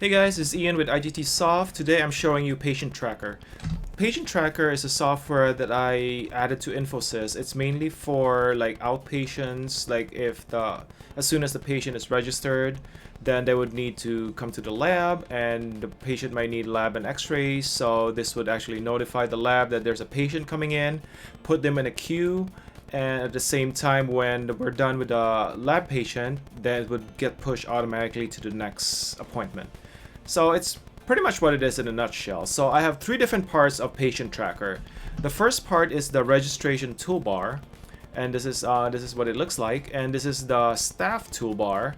Hey guys, it's Ian with IGT Soft. Today I'm showing you Patient Tracker. Patient Tracker is a software that I added to Infosys. It's mainly for like outpatients, like as soon as the patient is registered, then they would need to come to the lab and the patient might need lab and x-rays. So this would actually notify the lab that there's a patient coming in, put them in a queue, and at the same time when we're done with the lab patient, then it would get pushed automatically to the next appointment. So it's pretty much what it is in a nutshell. So I have three different parts of Patient Tracker. The first part is the registration toolbar, and this is what it looks like. And this is the staff toolbar,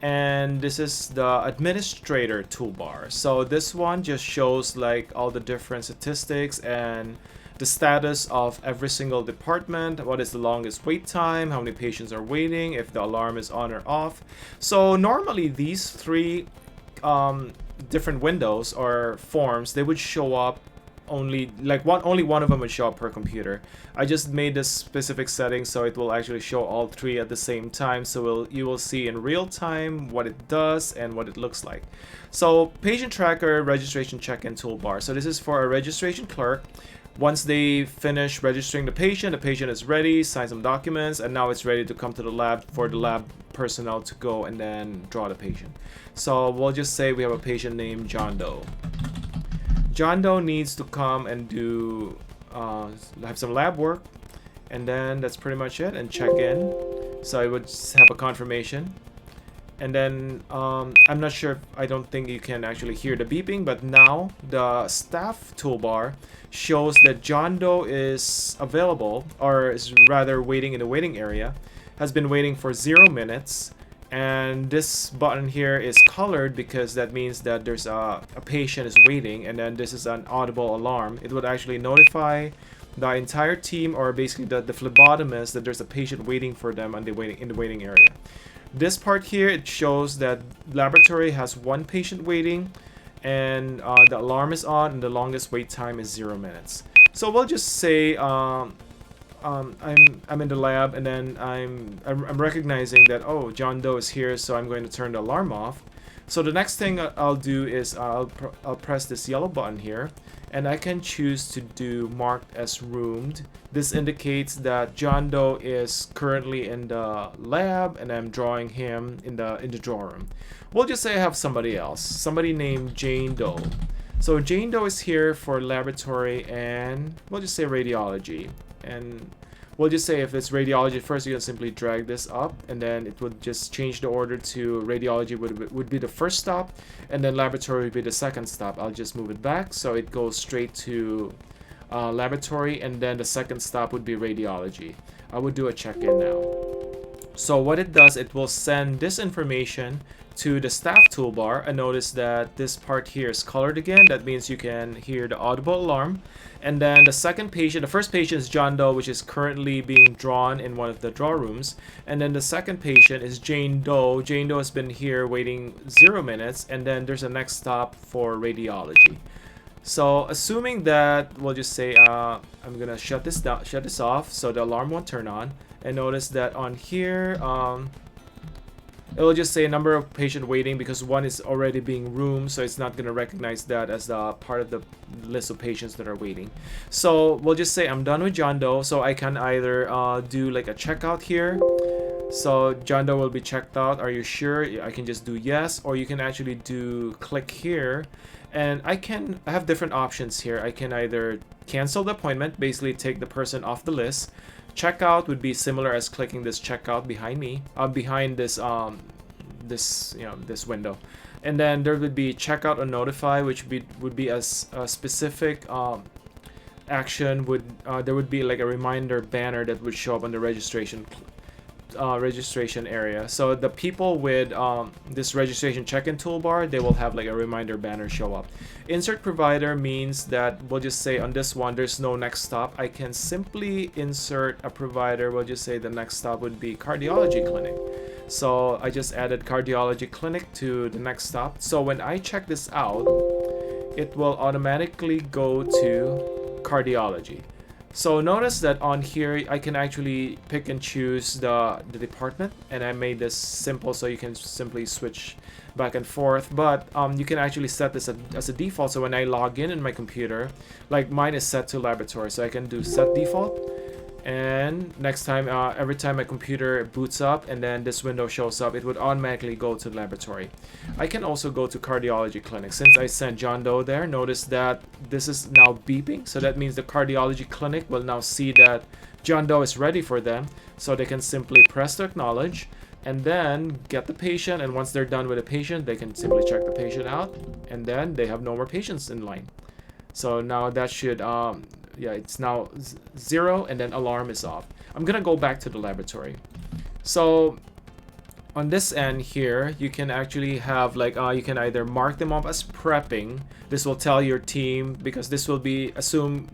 and this is the administrator toolbar. So this one just shows like all the different statistics and the status of every single department, what is the longest wait time, how many patients are waiting, if the alarm is on or off. So normally these three different windows or forms, they would show up only one of them would show up per computer. I just made this specific setting so it will actually show all three at the same time, so you will see in real time what it does and what it looks like. So Patient Tracker registration check-in toolbar. So this is for a registration clerk. Once they finish registering the patient is ready, sign some documents, and now it's ready to come to the lab for the lab personnel to go and then draw the patient. So we'll just say we have a patient named John Doe. John Doe needs to come and do have some lab work, and then that's pretty much it, and check in. So I would have a confirmation. And then I'm not sure, I don't think you can actually hear the beeping, but now the staff toolbar shows that John Doe is available, or is rather waiting in the waiting area, has been waiting for 0 minutes. And this button here is colored because that means that there's a patient is waiting, and then this is an audible alarm. It would actually notify the entire team, or basically the phlebotomist, that there's a patient waiting for them in the waiting area. This part here, it shows that laboratory has one patient waiting, and the alarm is on, and the longest wait time is 0 minutes. So we'll just say I'm in the lab, and then I'm recognizing that, oh, John Doe is here, so I'm going to turn the alarm off. So the next thing I'll do is I'll press this yellow button here, and I can choose to do marked as roomed. This indicates that John Doe is currently in the lab, and I'm drawing him in the draw room. We'll just say I have somebody else, somebody named Jane Doe. So Jane Doe is here for laboratory, and we'll just say radiology. And we'll just say if it's radiology first, you can simply drag this up, and then it would just change the order to radiology would be the first stop, and then laboratory would be the second stop. I'll just move it back so it goes straight to laboratory, and then the second stop would be radiology. I would do a check-in now. So what it does, it will send this information to the staff toolbar, and notice that this part here is colored again. That means you can hear the audible alarm. And then the first patient is John Doe, which is currently being drawn in one of the draw rooms. And then the second patient is Jane Doe. Jane Doe has been here waiting 0 minutes, and then there's a next stop for radiology. So assuming that, we'll just say I'm gonna shut this off so the alarm won't turn on. And notice that on here, it will just say a number of patient waiting because one is already being roomed, so it's not going to recognize that as the part of the list of patients that are waiting. So we'll just say I'm done with John Doe, so I can either do like a checkout here. So John Doe will be checked out. Are you sure? I can just do yes, or you can actually do click here, and I have different options here. I can either cancel the appointment, basically take the person off the list. Checkout would be similar as clicking this checkout behind me, behind this this window, and then there would be checkout or notify, which would be a specific action. There would be like a reminder banner that would show up on the registration area. So the people with this registration check-in toolbar, they will have like a reminder banner show up. Insert provider means that we'll just say on this one there's no next stop. I can simply insert a provider. We'll just say the next stop would be cardiology clinic. So I just added cardiology clinic to the next stop. So when I check this out, it will automatically go to cardiology. So notice that on here I can actually pick and choose the department, and I made this simple so you can simply switch back and forth. But you can actually set this as a default, so when I log in my computer, like mine is set to laboratory, so I can do set default. And next time, every time my computer boots up and then this window shows up, it would automatically go to laboratory. I can also go to cardiology clinic. Since I sent John Doe there, notice that this is now beeping. So that means the cardiology clinic will now see that John Doe is ready for them. So they can simply press to acknowledge and then get the patient. And once they're done with the patient, they can simply check the patient out. And then they have no more patients in line. So now that should... yeah, it's now 0 and then alarm is off. I'm gonna go back to the laboratory. So on this end here, you can actually have like you can either mark them up as prepping. This will tell your team, because this will be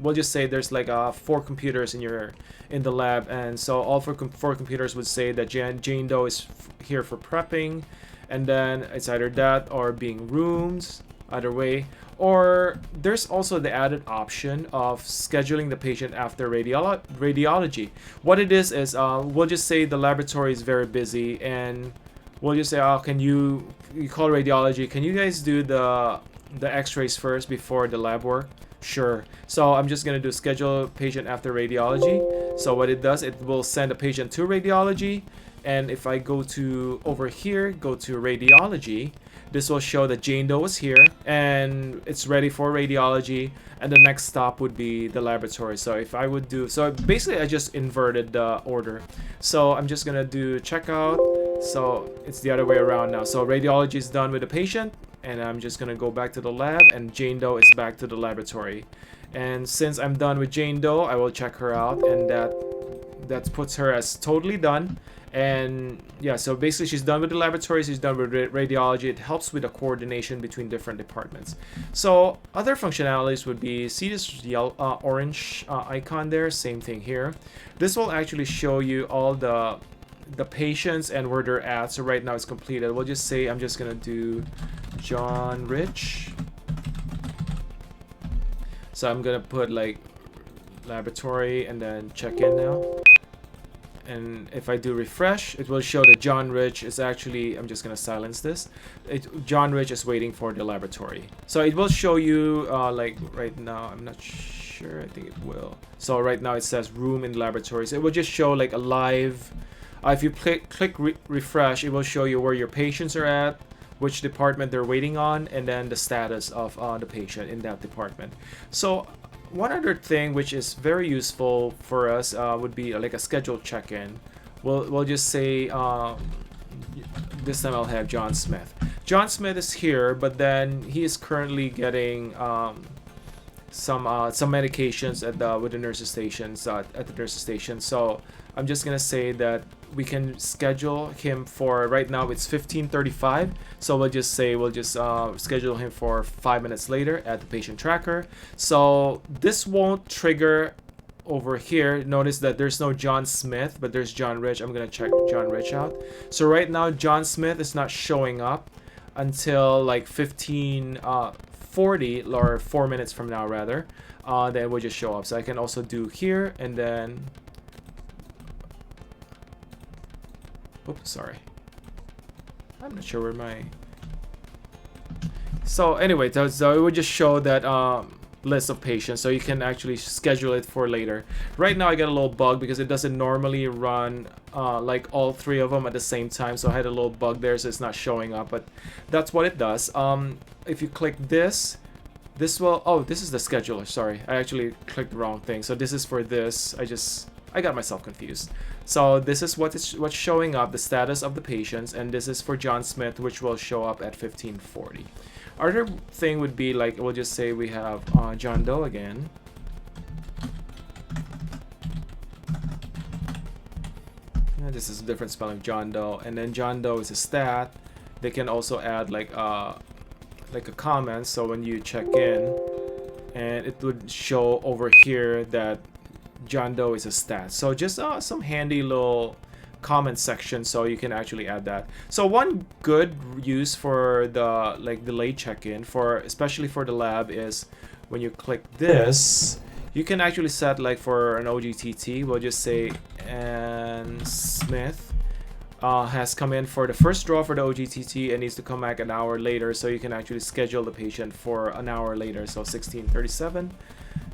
we'll just say there's like 4 computers in the lab, and so all 4 computers would say that Jane Doe is here for prepping, and then it's either that or being rooms, either way. Or there's also the added option of scheduling the patient after radiology. What it is we'll just say the laboratory is very busy, and we'll just say, oh, can you call radiology, can you guys do the x-rays first before the lab work? Sure. So I'm just gonna do schedule patient after radiology. So what it does, it will send a patient to radiology, and if I go to over here, go to radiology, this will show that Jane Doe is here and it's ready for radiology, and the next stop would be the laboratory. So if I would do, so basically I just inverted the order. So I'm just gonna do checkout. So it's the other way around now. So radiology is done with the patient, and I'm just gonna go back to the lab, and Jane Doe is back to the laboratory. And since I'm done with Jane Doe, I will check her out, and that puts her as totally done. And yeah, so basically she's done with the laboratory, she's done with radiology. It helps with the coordination between different departments. So other functionalities would be, see this yellow, orange icon there, same thing here. This will actually show you all the patients and where they're at. So right now it's completed. We'll just say I'm just gonna do John Rich. So I'm gonna put like laboratory and then check in now. And if I do refresh, it will show that John Rich is actually, I'm just gonna silence this. John Rich is waiting for the laboratory. So it will show you like right now, I'm not sure, I think it will. So right now it says room in laboratories. It will just show like a live, if you click refresh, it will show you where your patients are at, which department they're waiting on, and then the status of the patient in that department. So one other thing which is very useful for us would be like a scheduled check-in. We'll just say this time I'll have John Smith. John Smith is here, but then he is currently getting some medications with the nurses stations at the nurses station. So I'm just gonna say that we can schedule him for, right now it's 15:35, so we'll just schedule him for 5 minutes later at the patient tracker. So this won't trigger over here. Notice that there's no John Smith, but there's John Rich. I'm gonna check John Rich out. So right now John Smith is not showing up until like 15:40, or 4 minutes from now rather. Then it will just show up. So I can also do here, and then oops, sorry. I'm not sure where my... So anyway, so it would just show that list of patients, so you can actually schedule it for later. Right now I got a little bug because it doesn't normally run like all 3 of them at the same time. So I had a little bug there, so it's not showing up, but that's what it does. If you click this will... Oh, this is the scheduler. Sorry, I actually clicked the wrong thing. So this is for this. I got myself confused. So this is what's showing up, the status of the patients, and this is for John Smith, which will show up at 15:40. Other thing would be like, we'll just say we have John Doe again. This is a different spelling of John Doe, and then John Doe is a stat. They can also add like a comment, so when you check in, and it would show over here that John Doe is a stat. So just some handy little comment section, so you can actually add that. So one good use for the like delayed check-in, especially for the lab, is when you click this, You can actually set like for an OGTT, we'll just say and Smith has come in for the first draw for the OGTT and needs to come back an hour later, so you can actually schedule the patient for an hour later, so 16:37.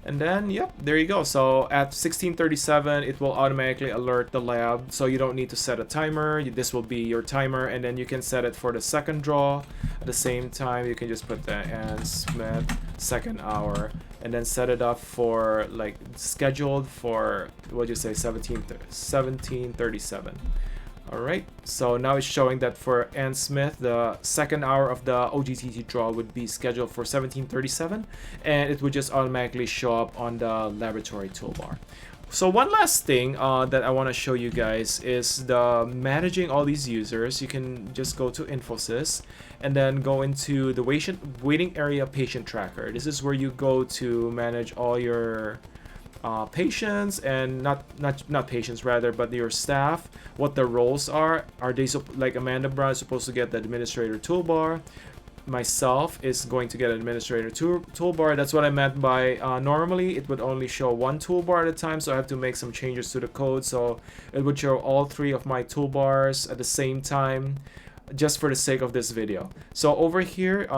And then, yep, there you go. So at 16:37, it will automatically alert the lab, so you don't need to set a timer. This will be your timer, and then you can set it for the second draw. At the same time, you can just put the and Smith second hour, and then set it up for like scheduled for, what do you say, 17:37. Alright, so now it's showing that for Ann Smith, the second hour of the OGTT draw would be scheduled for 17:37, and it would just automatically show up on the laboratory toolbar. So one last thing that I want to show you guys is the managing all these users. You can just go to Infosys and then go into the waiting area patient tracker. This is where you go to manage all your patients, and not patients rather, but your staff, what their roles are. Are they like Amanda Brown is supposed to get the administrator toolbar? Myself is going to get an administrator toolbar. That's what I meant by normally it would only show one toolbar at a time, so I have to make some changes to the code so it would show all three of my toolbars at the same time, just for the sake of this video. So over here,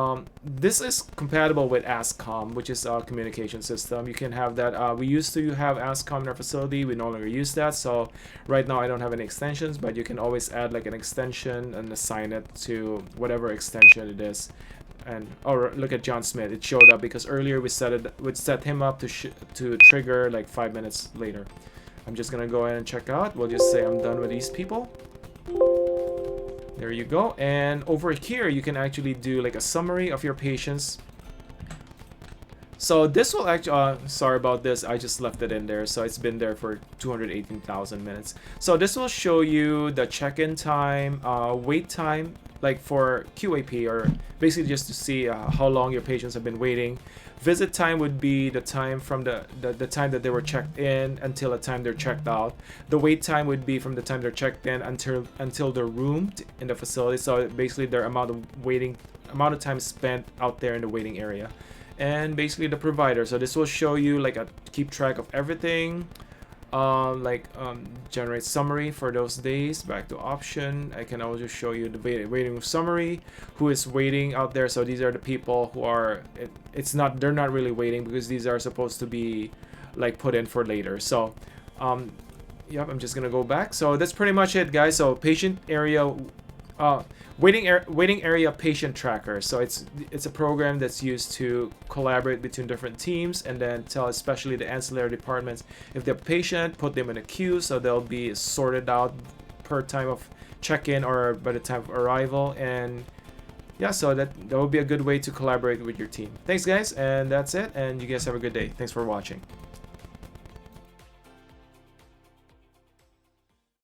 this is compatible with AskCom, which is a communication system. You can have that. We used to have AskCom in our facility. We no longer use that. So right now I don't have any extensions, but you can always add like an extension and assign it to whatever extension it is. And oh, look at John Smith. It showed up because earlier we set him up to trigger like 5 minutes later. I'm just gonna go ahead and check out. We'll just say I'm done with these people. There you go. And over here you can actually do like a summary of your patients. So this will actually sorry about this, I just left it in there, so it's been there for 218,000 minutes. So this will show you the check-in time, wait time, like for QAP, or basically just to see how long your patients have been waiting. Visit time would be the time from the time that they were checked in until the time they're checked out. The wait time would be from the time they're checked in until they're roomed in the facility. So basically their amount of time spent out there in the waiting area. And basically the provider. So this will show you like keep track of everything. Generate summary for those days. Back to option. I can also show you the waiting summary, who is waiting out there. So these are the people who are, they're not really waiting because these are supposed to be like put in for later. So yep, I'm just gonna go back. So that's pretty much it, guys. So patient area, waiting area patient tracker. So it's a program that's used to collaborate between different teams and then tell especially the ancillary departments if they're patient, put them in a queue so they'll be sorted out per time of check-in or by the time of arrival. And yeah, so that would be a good way to collaborate with your team. Thanks guys, and that's it, and you guys have a good day. Thanks for watching.